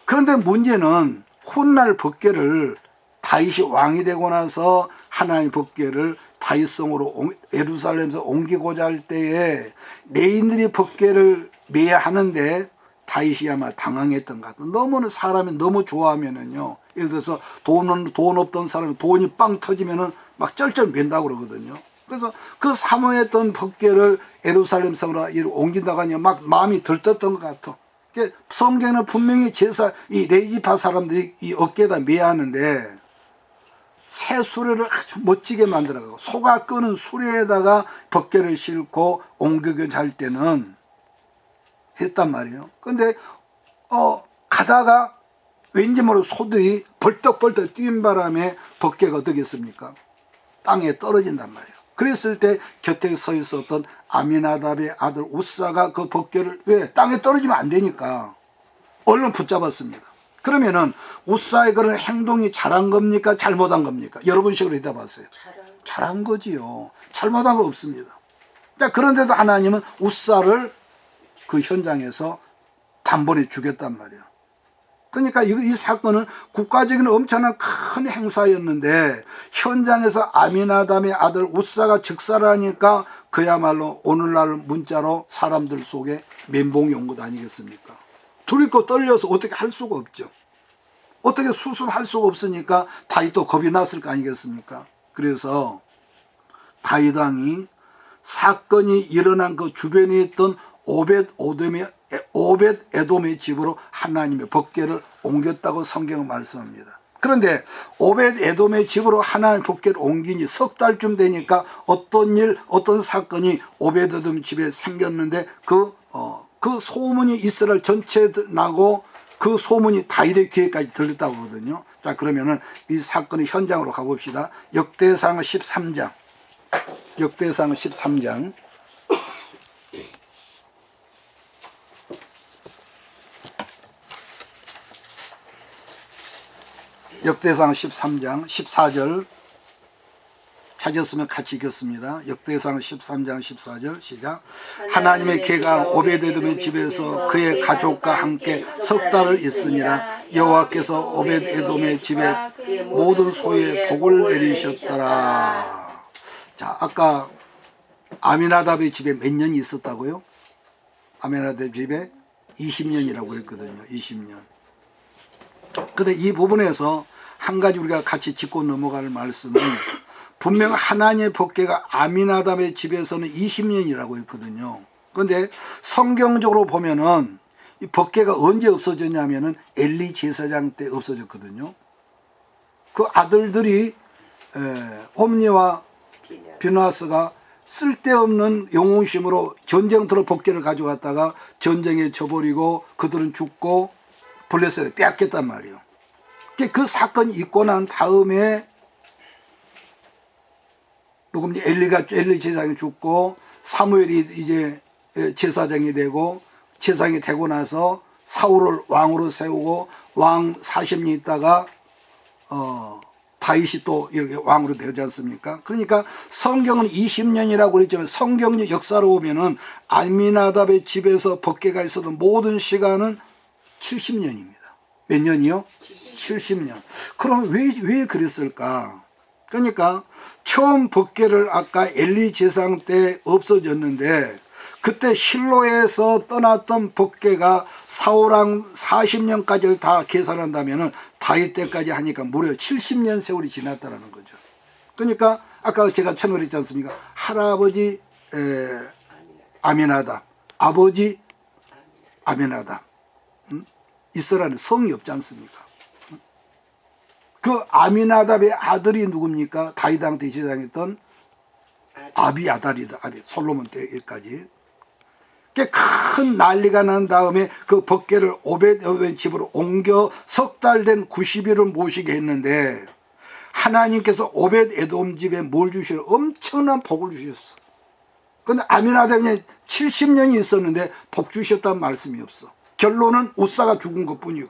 그런데 문제는 훗날 법궤를 다윗이 왕이 되고 나서 하나님의 법궤를 다윗성으로 예루살렘에서 옮기고자 할 때에 레인들이 법궤를 매야 하는데 다윗이 아마 당황했던 것 같아요. 너무는 사람이 너무 좋아하면은요, 예를 들어서 돈 없던 사람이 돈이 빵 터지면은 막 쩔쩔 맨다고 그러거든요. 그래서 그 사모했던 법궤를 예루살렘 성으로 옮긴다고 하니 막 마음이 들떴던 것 같아. 성경은 분명히 이 레이지파 사람들이 이 어깨에다 매야 하는데 새 수레를 아주 멋지게 만들어가고 소가 끄는 수레에다가 법궤를 싣고 옮기고 잘 때는 했단 말이에요. 근데 가다가 왠지 모르게 소들이 벌떡벌떡 뛰는 바람에 법궤가 어떻게 했습니까? 땅에 떨어진단 말이에요. 그랬을 때 곁에 서 있었던 아미나답의 아들 우사가 그 법궤를, 왜? 땅에 떨어지면 안 되니까 얼른 붙잡았습니다. 그러면은 우사의 그런 행동이 잘한 겁니까? 잘못한 겁니까? 여러분 식으로 대답하세요. 잘한 거지요. 잘못한 거 없습니다. 자, 그런데도 하나님은 우사를 그 현장에서 단번에 죽였단 말이에요. 그러니까 이 사건은 국가적인 엄청난 큰 행사였는데 현장에서 아미나답의 아들 우사가 즉사하니까 그야말로 오늘날 문자로 사람들 속에 멘붕이 온 것 아니겠습니까? 두렵고 떨려서 어떻게 할 수가 없죠. 어떻게 수습할 수가 없으니까 다윗도 겁이 났을 거 아니겠습니까? 그래서 다윗 왕이 사건이 일어난 그 주변에 있던 오벳 에돔의 집으로 하나님의 법궤를 옮겼다고 성경은 말씀합니다. 그런데 오벳 에돔의 집으로 하나님의 법궤를 옮기니 석 달쯤 되니까 어떤 사건이 오벳 에돔 집에 생겼는데 그 소문이 이스라엘 전체에 나고 그 소문이 다윗의 귀에까지 들렸다고 하거든요. 자, 그러면은 이 사건의 현장으로 가봅시다. 역대상 13장. 역대상 13장. 역대상 13장 14절 찾았으면 같이 읽겠습니다. 역대상 13장 14절 시작. 하나님의 궤가 오벳에돔의 집에서 그의 가족과 함께 석 달을 있으니라. 여호와께서 오벳에돔의 집에 모든 소에 복을 내리셨더라. 자, 아까 아미나답의 집에 몇 년이 있었다고요? 아미나답의 집에 20년이라고 했거든요. 20년. 근데 이 부분에서 한 가지 우리가 같이 짚고 넘어갈 말씀은 분명 하나님의 법궤가 아미나답의 집에서는 20년이라고 했거든요. 그런데 성경적으로 보면은 이 법궤가 언제 없어졌냐면은 엘리 제사장 때 없어졌거든요. 그 아들들이 홈니와 비나스가 쓸데없는 영웅심으로 전쟁터로 법궤를 가져갔다가 전쟁에 져버리고 그들은 죽고 블레셋에 빼앗겼단 말이에요. 그 사건이 있고 난 다음에 누굽니까? 엘리 제사장이 죽고 사무엘이 이제 제사장이 되고 제사장이 되고 나서 사울을 왕으로 세우고 왕 40년 있다가 다윗이 또 이렇게 왕으로 되지 않습니까? 그러니까 성경은 20년이라고 그랬지만 성경적 역사로 보면은 아미나답의 집에서 법궤가 있었던 모든 시간은 70년입니다. 몇 년이요? 70년. 그럼 왜 그랬을까? 그러니까 처음 법궤를 아까 엘리 제사장 때 없어졌는데 그때 실로에서 떠났던 법궤가 사울왕 40년까지를 다 계산한다면 다윗 때까지 하니까 무려 70년 세월이 지났다는 거죠. 그러니까 아까 제가 처음에 그랬지 않습니까? 할아버지 아미나답, 아버지 아미나답. 이스라엘은 성이 없지 않습니까? 그 아미나답의 아들이 누굽니까? 다윗 왕 때 제사장했던 아비아달이다. 솔로몬 때까지. 큰 난리가 난 다음에 그 법궤를 오벳에돔 집으로 옮겨 석 달 된 90일을 모시게 했는데 하나님께서 오벳에돔 집에 뭘 주셔? 엄청난 복을 주셨어. 그런데 아미나답이 70년이 있었는데 복 주셨다는 말씀이 없어. 결론은 우사가 죽은 것뿐이고.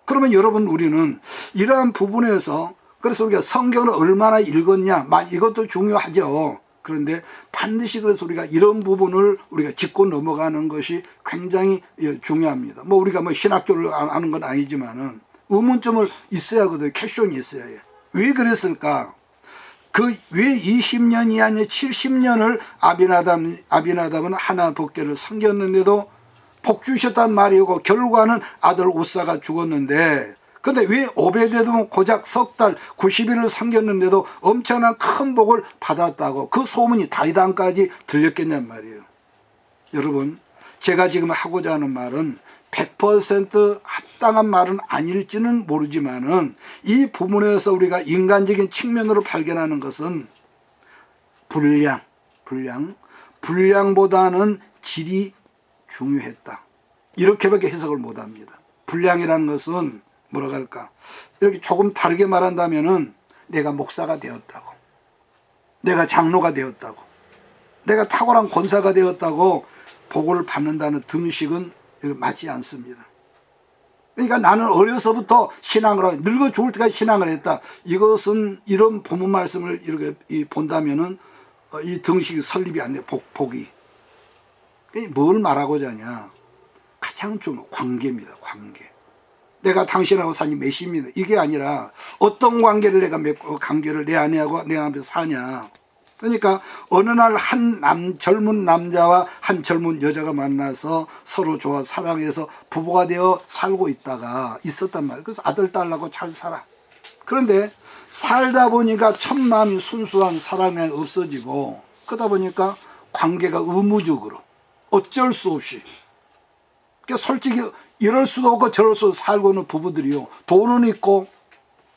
그러면 여러분 우리는 이러한 부분에서 그래서 우리가 성경을 얼마나 읽었냐 이것도 중요하죠. 그런데 반드시 그래서 우리가 이런 부분을 우리가 짚고 넘어가는 것이 굉장히 중요합니다. 뭐 우리가 뭐 신학교를 아는 건 아니지만은 의문점을 있어야 하거든요. 퀘션이 있어야 해요. 왜 그랬을까? 왜 20년이 아니라 70년을 아비나답은 하나 법궤를 섬겼는데도 복 주셨단 말이고 결과는 아들 우사가 죽었는데 근데 왜 오벳에돔은 고작 석 달 90일을 섬겼는데도 엄청난 큰 복을 받았다고 그 소문이 다윗 왕까지 들렸겠냔 말이에요. 여러분 제가 지금 하고자 하는 말은 100% 합당한 말은 아닐지는 모르지만은 이 부분에서 우리가 인간적인 측면으로 발견하는 것은 분량보다는 질이 중요했다. 이렇게밖에 해석을 못합니다. 분량이라는 것은 뭐라고 할까? 이렇게 조금 다르게 말한다면은 내가 목사가 되었다고, 내가 장로가 되었다고, 내가 탁월한 권사가 되었다고 복을 받는다는 등식은 맞지 않습니다. 그러니까 나는 어려서부터 신앙을 하고 늙어 죽을 때까지 신앙을 했다. 이것은 이런 본문 말씀을 이렇게 본다면은 이 등식이 설립이 안 돼. 복이. 뭘 말하고자 하냐. 가장 중요한 관계입니다. 관계. 내가 당신하고 사니 몇십니다. 이게 아니라 어떤 관계를 내가 맺고 관계를 내 아내하고 내 남편 사냐. 그러니까 어느 날 한 젊은 남자와 한 젊은 여자가 만나서 서로 좋아 사랑해서 부부가 되어 살고 있었단 말이에요. 그래서 아들 딸하고 잘 살아. 그런데 살다 보니까 첫 마음이 순수한 사랑이 없어지고 그러다 보니까 관계가 의무적으로 어쩔 수 없이 그러니까 솔직히 이럴 수도 없고 저럴 수도 살고 있는 부부들이요. 돈은 있고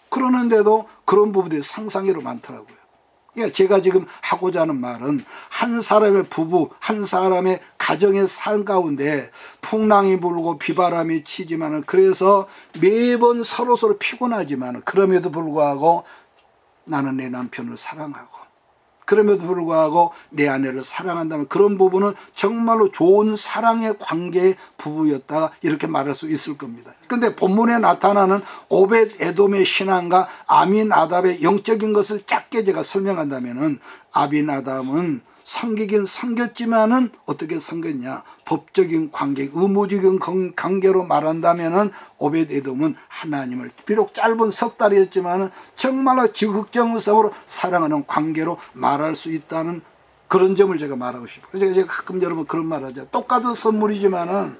그러는데도 그런 부부들이 상상외로 많더라고요. 그러니까 제가 지금 하고자 하는 말은 한 사람의 부부, 한 사람의 가정의 삶 가운데 풍랑이 불고 비바람이 치지만은 그래서 매번 서로서로 피곤하지만 그럼에도 불구하고 나는 내 남편을 사랑하고 그럼에도 불구하고 내 아내를 사랑한다면 그런 부부는 정말로 좋은 사랑의 관계의 부부였다 이렇게 말할 수 있을 겁니다. 그런데 본문에 나타나는 오벳 에돔의 신앙과 아미나답의 영적인 것을 짧게 제가 설명한다면은 아미나답은 섬기긴 섬겼지만은 어떻게 섬겼냐. 법적인 관계, 의무적인 관계로 말한다면은 오벳 에돔은 하나님을 비록 짧은 석 달이었지만은 정말로 지극정성으로 사랑하는 관계로 말할 수 있다는 그런 점을 제가 말하고 싶어요. 그래서 제가 가끔 여러분 그런 말 하죠. 똑같은 선물이지만은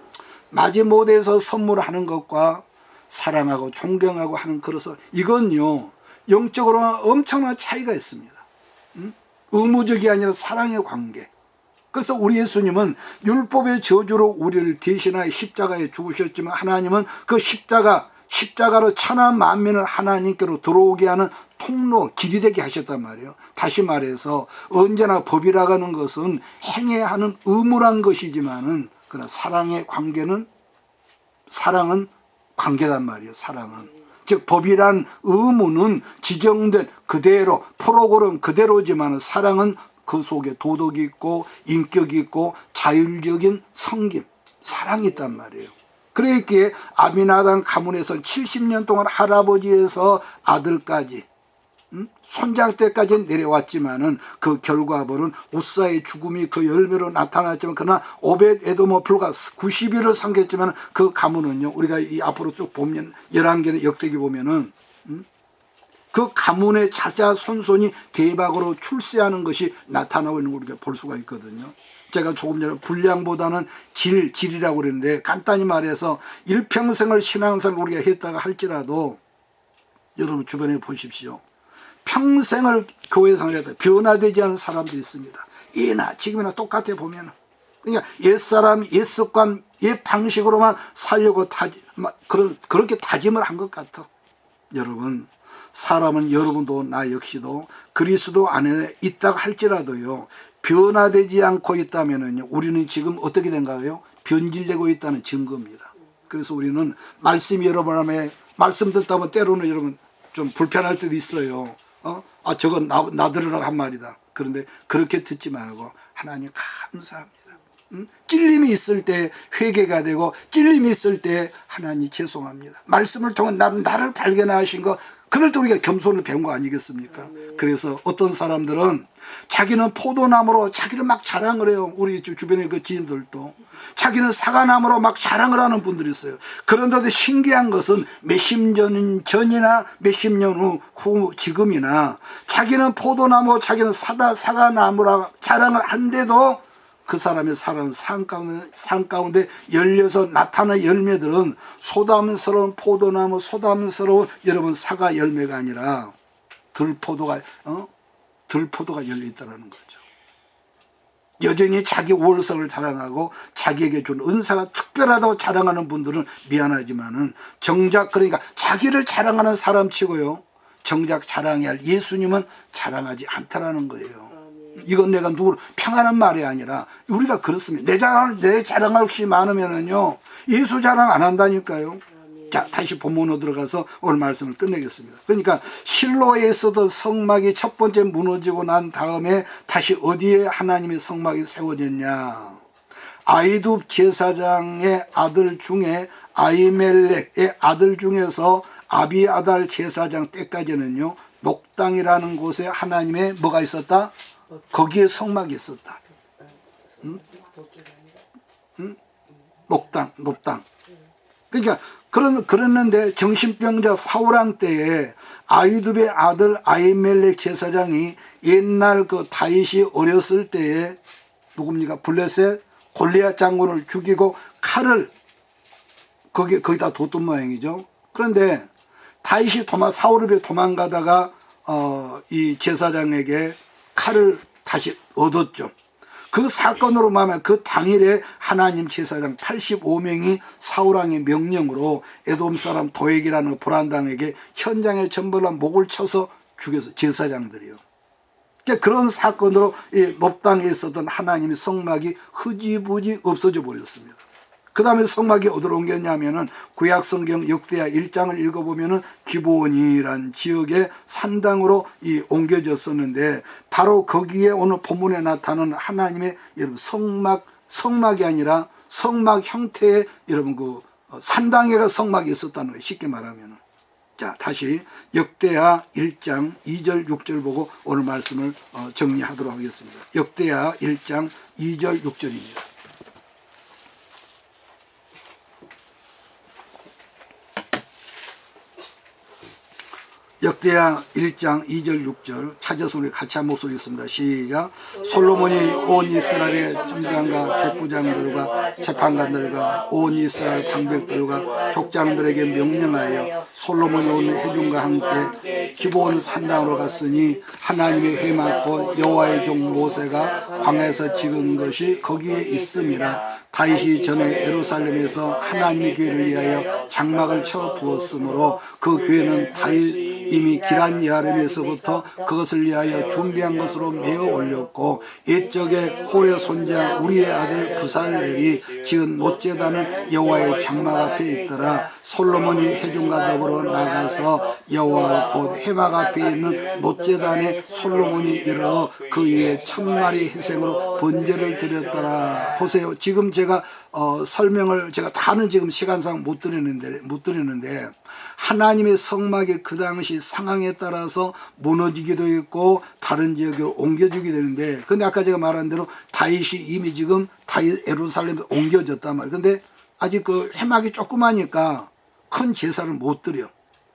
마지못해서 선물하는 것과 사랑하고 존경하고 하는 그래서 이건요 영적으로 엄청난 차이가 있습니다. 의무적이 아니라 사랑의 관계. 그래서 우리 예수님은 율법의 저주로 우리를 대신하여 십자가에 죽으셨지만 하나님은 그 십자가로 천하 만민을 하나님께로 들어오게 하는 통로, 길이 되게 하셨단 말이에요. 다시 말해서 언제나 법이라고 하는 것은 행해야 하는 의무란 것이지만은 그러나 사랑은 관계단 말이에요. 사랑은. 즉 법이란 의무는 지정된 그대로 프로그램 그대로지만 사랑은 그 속에 도덕이 있고 인격이 있고 자율적인 섬김 사랑이 있단 말이에요. 그러기에 아미나답 가문에서 70년 동안 할아버지에서 아들까지 손자 때까지 내려왔지만은 그 결과물은 우사의 죽음이 그 열매로 나타났지만 그러나 오벳 에돔은 불과 90일을 섬겼지만 그 가문은요 우리가 이 앞으로 쭉 보면 11개의 역대기 보면은 그 가문의 자자 손손이 대박으로 출세하는 것이 나타나고 있는 걸 우리가 볼 수가 있거든요. 제가 조금 전에 분량보다는 질이라고 그랬는데 간단히 말해서 일평생을 신앙생활을 우리가 했다가 할지라도 여러분 주변에 보십시오. 평생을 교회 생활을 했다 변화되지 않은 사람들이 있습니다. 예나 지금이나 똑같아 보면 그러니까 옛사람 옛습관 옛 방식으로만 살려고 그렇게 다짐을 한 것 같아. 여러분 사람은 여러분도 나 역시도 그리스도 안에 있다고 할지라도요 변화되지 않고 있다면은요 우리는 지금 어떻게 된가요? 변질되고 있다는 증거입니다. 그래서 우리는 말씀이 여러분의 말씀 듣다 보면 때로는 여러분 좀 불편할 때도 있어요. 저건 나 들으라고 한 말이다. 그런데 그렇게 듣지 말고 하나님 감사합니다. 찔림이 있을 때 회개가 되고 찔림이 있을 때 하나님 죄송합니다. 말씀을 통해 나를 발견하신 거 그럴 때 우리가 겸손을 배운 거 아니겠습니까? 그래서 어떤 사람들은 자기는 포도나무로 자기를 막 자랑을 해요. 우리 주변의 그 지인들도 자기는 사과나무로 막 자랑을 하는 분들이 있어요. 그런데도 신기한 것은 몇십 년 전이나 몇십 년 후 지금이나 자기는 포도나무 자기는 사과나무라 자랑을 한데도 그 사람의 살아는 산 가운데 열려서 나타난 열매들은 소담스러운 포도나무 소담스러운 여러분 사과 열매가 아니라 들포도가 열려있다는 거죠. 여전히 자기 월성을 자랑하고 자기에게 준 은사가 특별하다고 자랑하는 분들은 미안하지만은 정작 그러니까 자기를 자랑하는 사람 치고요 정작 자랑해야 할 예수님은 자랑하지 않다라는 거예요. 이건 내가 누구를 평하는 말이 아니라 우리가 그렇습니다. 내 자랑할 것이 많으면은요 예수 자랑 안 한다니까요. 자, 다시 본문으로 들어가서 오늘 말씀을 끝내겠습니다. 그러니까 실로에 있었던 성막이 첫 번째 무너지고 난 다음에 다시 어디에 하나님의 성막이 세워졌냐. 아이둡 제사장의 아들 중에 아히멜렉의 아들 중에서 아비아달 제사장 때까지는요, 녹당이라는 곳에 하나님의 뭐가 있었다? 거기에 성막이 있었다. 응? 응? 녹당. 그러니까 그랬는데 정신병자 사울왕 때에 아히두베의 아들 아히멜렉 제사장이 옛날 그 다윗이 어렸을 때에 누굽니까? 블레셋 골리앗 장군을 죽이고 칼을 거기다 뒀던 모양이죠. 그런데 다윗이 사울읍에 도망가다가 이 제사장에게 칼을 다시 얻었죠. 그 사건으로 말하면 그 당일에 하나님 제사장 85명이 사울왕의 명령으로 에돔 사람 도액이라는 보란당에게 현장에 전부를 목을 쳐서 죽여서 제사장들이요. 그러니까 그런 사건으로 이 높당에 있었던 하나님의 성막이 흐지부지 없어져 버렸습니다. 그 다음에 성막이 어디로 옮겼냐면은 구약성경 역대하 1장을 읽어보면은 기브온이란 지역의 산당으로 옮겨졌었는데, 바로 거기에 오늘 본문에 나타나는 하나님의 여러분 성막이 아니라 성막 형태의 여러분 그 산당에가 성막이 있었다는 거예요. 쉽게 말하면은. 자, 다시 역대하 1장 2절 6절 보고 오늘 말씀을 정리하도록 하겠습니다. 역대하 1장 2절 6절입니다. 역대하 1장 2절 6절 찾아서 우리 같이 한 목소리 있습니다. 시작. 솔로몬이 온 이스라엘의 점장과 백부장들과 재판관들과 온 이스라엘 방백들과 족장들에게 명령하여 솔로몬이 온 회중과 함께 기브온 산당으로 갔으니 하나님의 회막 곧 여호와의 종 모세가 광야에서 찍은 것이 거기에 있음이라. 다윗이 전에 예루살렘에서 하나님의 교회를 위하여 장막을 쳐 두었으므로 그 교회는 다윗 이미 기란 여아름에서부터 그것을 위하여 준비한 것으로 매어 올렸고, 옛적에 홀의 손자 우리의 아들 부살렐이 지은 못제단은 여호와의 장막 앞에 있더라. 솔로몬이 회중과 더불어 나가서 여호와 곧 회막 앞에 있는 못제단에 솔로몬이 이르러 그 위에 1000마리 희생으로 번제를 드렸더라. 보세요. 지금 제가 설명을 제가 다는 지금 시간상 못 드리는데 하나님의 성막이 그 당시 상황에 따라서 무너지기도 했고 다른 지역으로 옮겨지게 되는데, 근데 아까 제가 말한 대로 다윗이 이미 지금 예루살렘에 옮겨졌단 말이에요. 근데 아직 그 회막이 조그마니까 큰 제사를 못 드려.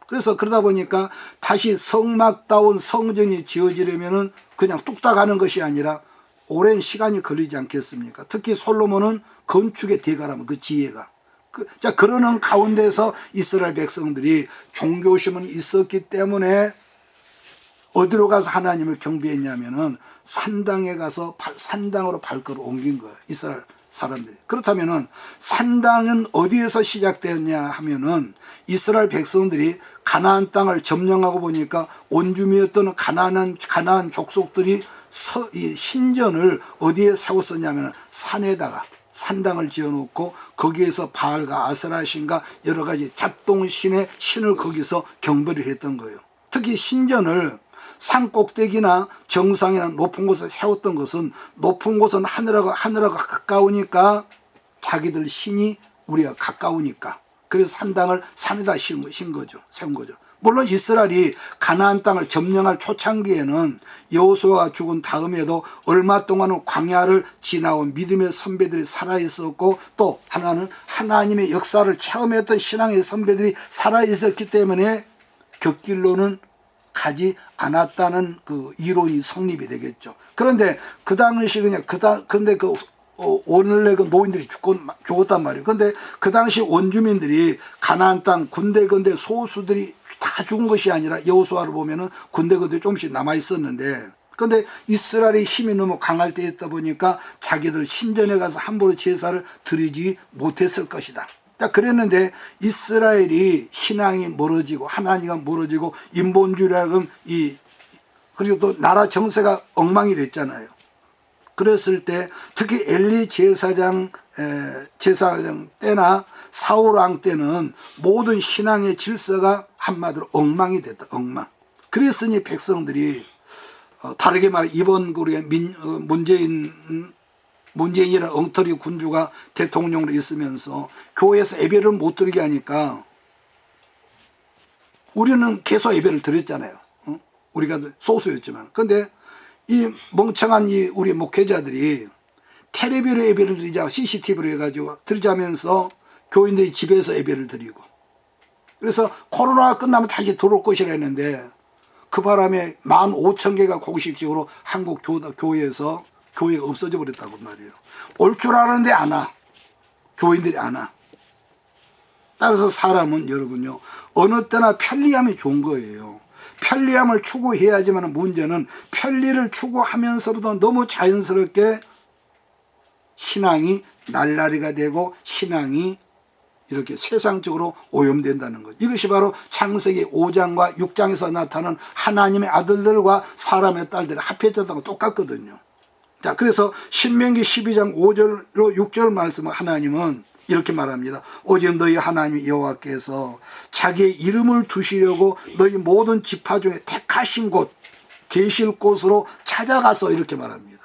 그래서 그러다 보니까 다시 성막다운 성전이 지어지려면은 그냥 뚝딱 하는 것이 아니라 오랜 시간이 걸리지 않겠습니까? 특히 솔로몬은 건축의 대가라면 그 지혜가. 자, 그러는 가운데서 이스라엘 백성들이 종교심은 있었기 때문에 어디로 가서 하나님을 경배했냐면은 산당에 가서 산당으로 발걸음 옮긴 거예요. 이스라엘 사람들이. 그렇다면은 산당은 어디에서 시작되었냐 하면은 이스라엘 백성들이 가나안 땅을 점령하고 보니까 온주민이었던 가나안 족속들이 이 신전을 어디에 세웠었냐면 산에다가 산당을 지어놓고 거기에서 바알과 아세라신과 여러 가지 잡동신의 신을 거기서 경배를 했던 거예요. 특히 신전을 산 꼭대기나 정상이나 높은 곳에 세웠던 것은 높은 곳은 하늘하고 가까우니까 자기들 신이 우리가 가까우니까 그래서 산당을 산에다 세운 거죠. 물론 이스라엘이 가나안 땅을 점령할 초창기에는 여호수아가 죽은 다음에도 얼마 동안은 광야를 지나온 믿음의 선배들이 살아있었고, 또 하나는 하나님의 역사를 체험했던 신앙의 선배들이 살아있었기 때문에 곁길로는 가지 않았다는 그 이론이 성립이 되겠죠. 그런데 그 당시 근데 오늘의 그 노인들이 죽었단 말이에요. 근데 그 당시 원주민들이 가나안 땅 군데군데 소수들이 다 죽은 것이 아니라 여호수아를 보면은 군데군데 조금씩 남아 있었는데, 근데 이스라엘의 힘이 너무 강할 때 있다 보니까 자기들 신전에 가서 함부로 제사를 드리지 못했을 것이다. 자, 그랬는데 이스라엘이 신앙이 멀어지고 하나님과 멀어지고 인본주의라는 그리고 또 나라 정세가 엉망이 됐잖아요. 그랬을 때 특히 엘리 제사장 때나 사울왕 때는 모든 신앙의 질서가 한마디로 엉망이 됐다. 엉망. 그랬으니 백성들이 다르게 말해 이번 우리가 문재인 문재인이라는 엉터리 군주가 대통령으로 있으면서 교회에서 예배를 못 드리게 하니까 우리는 계속 예배를 드렸잖아요. 우리가 소수였지만. 근데 이 멍청한 우리 목회자들이 텔레비로 예배를 드리자, CCTV로 해가지고 드리자면서 교인들이 집에서 예배를 드리고, 그래서 코로나가 끝나면 다시 들어올 것이라 했는데 그 바람에 15,000개가 공식적으로 한국 교회에서 교회가 없어져 버렸다고 말이에요. 올 줄 아는데 안 와. 교인들이 안 와. 따라서 사람은 여러분요, 어느 때나 편리함이 좋은 거예요. 편리함을 추구해야지만 문제는 편리를 추구하면서부터 너무 자연스럽게 신앙이 날라리가 되고 신앙이 이렇게 세상적으로 오염된다는 것. 이것이 바로 창세기 5장과 6장에서 나타나는 하나님의 아들들과 사람의 딸들의 합해졌다고 똑같거든요. 자, 그래서 신명기 12장 5절로 6절 말씀은 하나님은 이렇게 말합니다. 오직 너희 하나님 여호와께서 자기의 이름을 두시려고 너희 모든 지파 중에 택하신 곳, 계실 곳으로 찾아가서 이렇게 말합니다.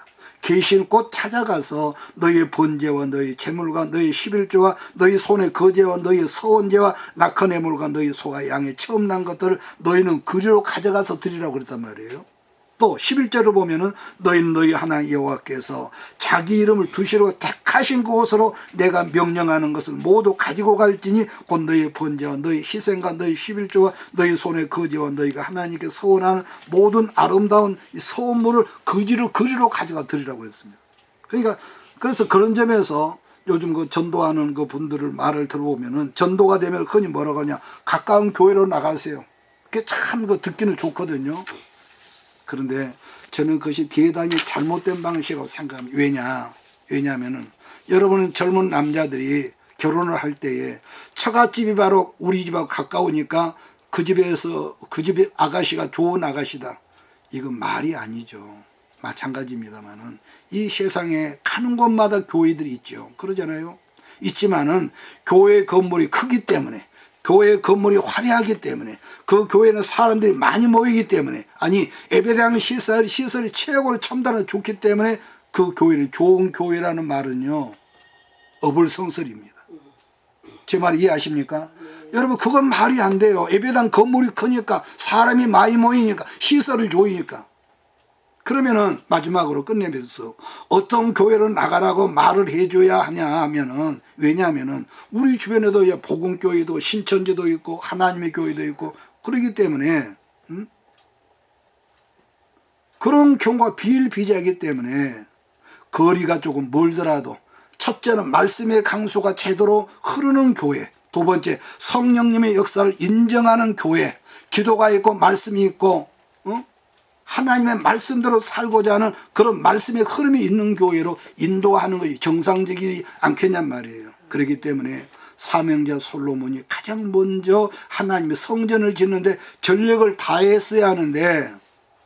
계실 곳 찾아가서 너희의 번제와 너희 제물과 너희 11조와 너희 손의 거제와 너희 서원제와 낙헌의 물과 너희 소와 양의 처음 난 것들을 너희는 그리로 가져가서 드리라고 그랬단 말이에요. 또 11절을 보면은 너희는 너희 하나님 여호와께서 자기 이름을 두시려고 택하신 곳으로 내가 명령하는 것을 모두 가지고 갈지니 곧 너희의 번제와 너희 희생과 너희 11조와 너희 손의 거제와 너희가 하나님께 서원하는 모든 아름다운 이 서원물을 그리로 가져가 드리라고 그랬습니다. 그러니까 그래서 그런 점에서 요즘 그 전도하는 그 분들을 말을 들어보면은 전도가 되면 흔히 뭐라고 하냐, 가까운 교회로 나가세요. 그게 참 그 듣기는 좋거든요. 그런데 저는 그것이 대단히 잘못된 방식이라고 생각합니다. 왜냐하면 여러분은 젊은 남자들이 결혼을 할 때에 처갓집이 바로 우리 집하고 가까우니까 그 집의 아가씨가 좋은 아가씨다. 이건 말이 아니죠. 마찬가지입니다만은 이 세상에 가는 곳마다 교회들이 있죠. 그러잖아요. 있지만은 교회 건물이 크기 때문에, 교회 건물이 화려하기 때문에, 그 교회는 사람들이 많이 모이기 때문에, 아니 예배당 시설이 최고로 첨단을 좋기 때문에 그 교회는 좋은 교회라는 말은요, 어불성설입니다. 제 말 이해하십니까? 여러분, 그건 말이 안 돼요. 예배당 건물이 크니까, 사람이 많이 모이니까, 시설이 좋으니까. 그러면은 마지막으로 끝내면서 어떤 교회로 나가라고 말을 해줘야 하냐 하면은, 왜냐하면은 우리 주변에도 복음교회도 신천지도 있고 하나님의 교회도 있고 그러기 때문에 그런 경우가 비일비재하기 때문에 거리가 조금 멀더라도 첫째는 말씀의 강수가 제대로 흐르는 교회, 두 번째 성령님의 역사를 인정하는 교회, 기도가 있고 말씀이 있고 하나님의 말씀대로 살고자 하는 그런 말씀의 흐름이 있는 교회로 인도하는 것이 정상적이지 않겠냔 말이에요. 그렇기 때문에 사명자 솔로몬이 가장 먼저 하나님의 성전을 짓는데 전력을 다했어야 하는데,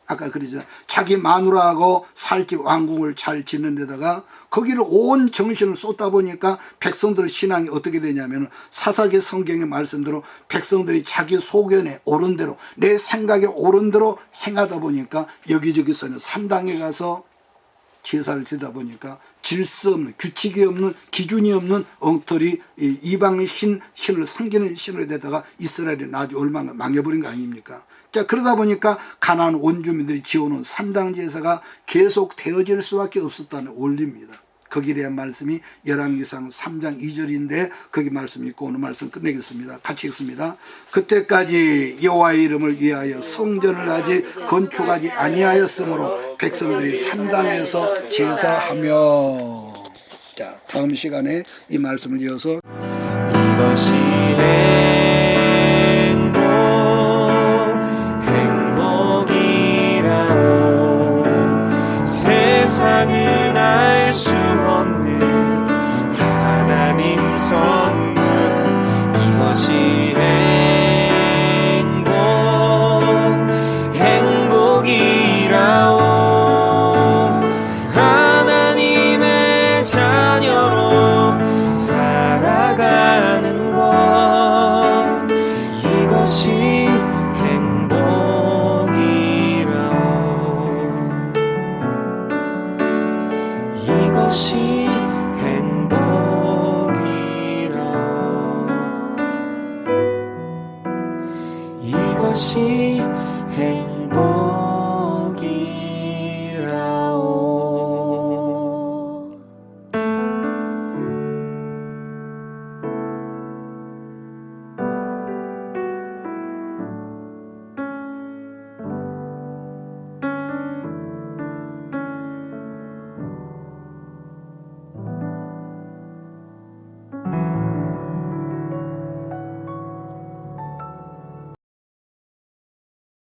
아까 그러잖아요. 자기 마누라하고 살집 왕궁을 잘 짓는 데다가 거기를 온 정신을 쏟다 보니까 백성들의 신앙이 어떻게 되냐면 사사기 성경의 말씀대로 백성들이 자기 소견에 옳은 대로, 내 생각에 옳은 대로 행하다 보니까 여기저기서는 산당에 가서 제사를 드리다 보니까 질서 없는, 규칙이 없는, 기준이 없는 엉터리 이방의 신을 섬기는 신으로 되다가 이스라엘이 나중에 얼마나 망해버린 거 아닙니까? 자, 그러다 보니까 가나안 원주민들이 지어놓은 산당 제사가 계속 되어질 수밖에 없었다는 원리입니다. 거기에 대한 말씀이 열왕기상 3장 2절인데 거기 말씀이 있고 오늘 말씀 끝내겠습니다. 같이 읽습니다. 그때까지 여호와의 이름을 위하여 성전을 아직 건축하지 아니하였으므로 백성들이 산당에서 제사하며. 자, 다음 시간에 이 말씀을 이어서 이것이